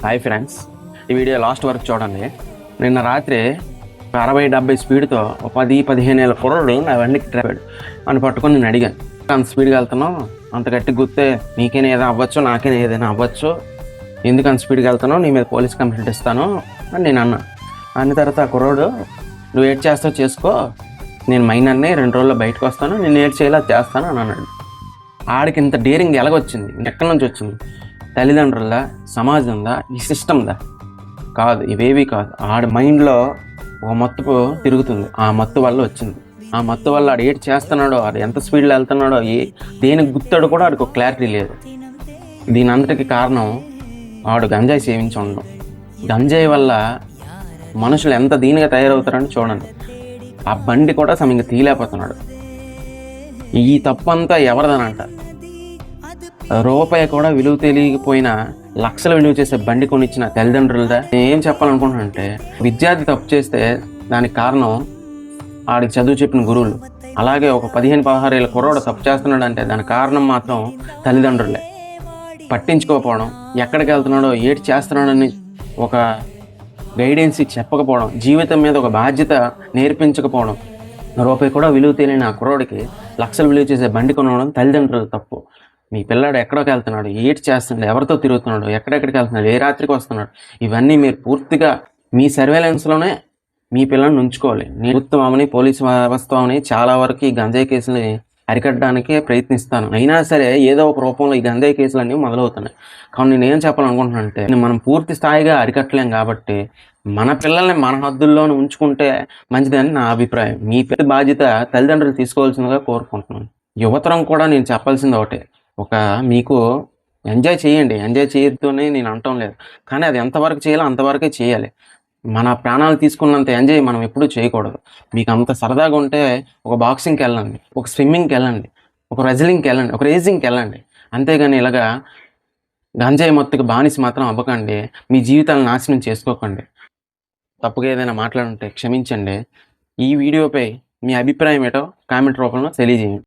Hi friends, ఈ video last వరకు చూడండి. నిన్న రాత్రి 60-70 స్పీడ్తో 10-15 ఏళ్ళ కుర్రోడు నా బండికి ట్రాపాడు అని పట్టుకొని నేను అడిగాను, అంత స్పీడ్గా వెళ్తున్నావు, అంత గట్టి గుర్తే నీకేనా ఏదైనా అవ్వచ్చు, నాకేనా ఏదైనా అవ్వచ్చు, ఎందుకు అంత స్పీడ్గా వెళ్తున్నావు, నీ మీద పోలీస్ కంప్లైంట్ ఇస్తాను అని నేను అన్న తర్వాత ఆ కుర్రోడు, నువ్వు ఏడ్ చేస్తావు చేసుకో, నేను మైనర్ని 2 రోజుల్లో బయటకు వస్తాను, నేను ఏడ్ చేయాలి చేస్తాను అని అన్నాడు. ఆడికి ఇంత డేరింగ్ ఎలాగొచ్చింది, ఎక్కడి నుంచి వచ్చింది? తల్లిదండ్రులదా, సమాజందా, ఈ సిస్టమ్దా? కాదు, ఇవేవి కాదు. ఆడి మైండ్లో ఒక మత్తు తిరుగుతుంది, ఆ మత్తు వల్ల వచ్చింది. ఆ మత్తు వల్ల ఆడు ఏటి చేస్తున్నాడో, ఆడు ఎంత స్పీడ్లో వెళ్తున్నాడో, దేనికి గుర్తాడు కూడా ఆడికి ఒక క్లారిటీ లేదు. దీని అంతటికి కారణం ఆడు గంజాయి సేవించి ఉండడం. గంజాయి వల్ల మనుషులు ఎంత దీనిగా తయారవుతారని చూడండి. ఆ బండి కూడా సమయంగా తీయలేకపోతున్నాడు. ఈ తప్పంతా ఎవరిదనంట? రూపాయి కూడా విలువ తెలియకపోయినా లక్షల విలువ చేసే బండి కొనిచ్చిన తల్లిదండ్రులదా? ఏం చెప్పాలనుకుంటున్నానంటే, విద్యార్థి తప్పు చేస్తే దానికి కారణం ఆడికి చదువు చెప్పిన గురువులు. అలాగే ఒక 15-16 ఏళ్ళ కుర్రోడు తప్పు చేస్తున్నాడంటే దానికి కారణం మాత్రం తల్లిదండ్రులే. పట్టించుకోకపోవడం, ఎక్కడికి వెళ్తున్నాడో, ఏటి చేస్తున్నాడని ఒక గైడెన్స్ చెప్పకపోవడం, జీవితం మీద ఒక బాధ్యత నేర్పించకపోవడం, రూపాయి కూడా విలువ తెలియని ఆ కుర్రోడికి లక్షలు విలువ చేసే బండి కొనడం తల్లిదండ్రులు తప్పు. మీ పిల్లాడు ఎక్కడికి వెళ్తున్నాడు, ఏటి చేస్తున్నాడు, ఎవరితో తిరుగుతున్నాడు, ఎక్కడెక్కడికి వెళ్తున్నాడు, ఏ రాత్రికి వస్తున్నాడు, ఇవన్నీ మీరు పూర్తిగా మీ సర్వేలెన్స్లోనే మీ పిల్లల్ని ఉంచుకోవాలి. ప్రభుత్వం అవని, పోలీసు వ్యవస్థ అవని చాలా వరకు ఈ గంజాయి కేసులని అరికట్టడానికి ప్రయత్నిస్తాను. అయినా సరే ఏదో ఒక రూపంలో ఈ గంజాయి కేసులు అనేవి మొదలవుతున్నాయి. కానీ నేనేం చెప్పాలనుకుంటున్నానంటే, మనం పూర్తి స్థాయిగా అరికట్టలేం కాబట్టి మన పిల్లల్ని మన హద్దుల్లోనే ఉంచుకుంటే మంచిదని నా అభిప్రాయం. మీ పిల్లల బాధ్యత తల్లిదండ్రులు తీసుకోవాల్సిందిగా కోరుకుంటున్నాను. యువతరం కూడా నేను చెప్పాల్సింది ఒకటే, మీకు ఎంజాయ్ చేయండి, ఎంజాయ్ చేయొద్దు అని నేను అనటం లేదు, కానీ అది ఎంతవరకు చేయాలో అంతవరకే చేయాలి. మన ప్రాణాలు తీసుకున్నంత ఎంజాయ్ మనం ఎప్పుడూ చేయకూడదు. మీకు అంత సరదాగా ఉంటే ఒక బాక్సింగ్కి వెళ్ళండి, ఒక స్విమ్మింగ్కి వెళ్ళండి, ఒక రెజ్లింగ్కి వెళ్ళండి, ఒక రేసింగ్కి వెళ్ళండి. అంతేగాని ఇలాగా గంజాయి మత్తుకు బానిస మాత్రం అవ్వకండి. మీ జీవితాలను నాశనం చేసుకోకండి. తప్పుగా ఏదైనా మాట్లాడుంటే క్షమించండి. ఈ వీడియోపై మీ అభిప్రాయం ఏంటో కామెంట్ రూపంలో తెలియజేయండి.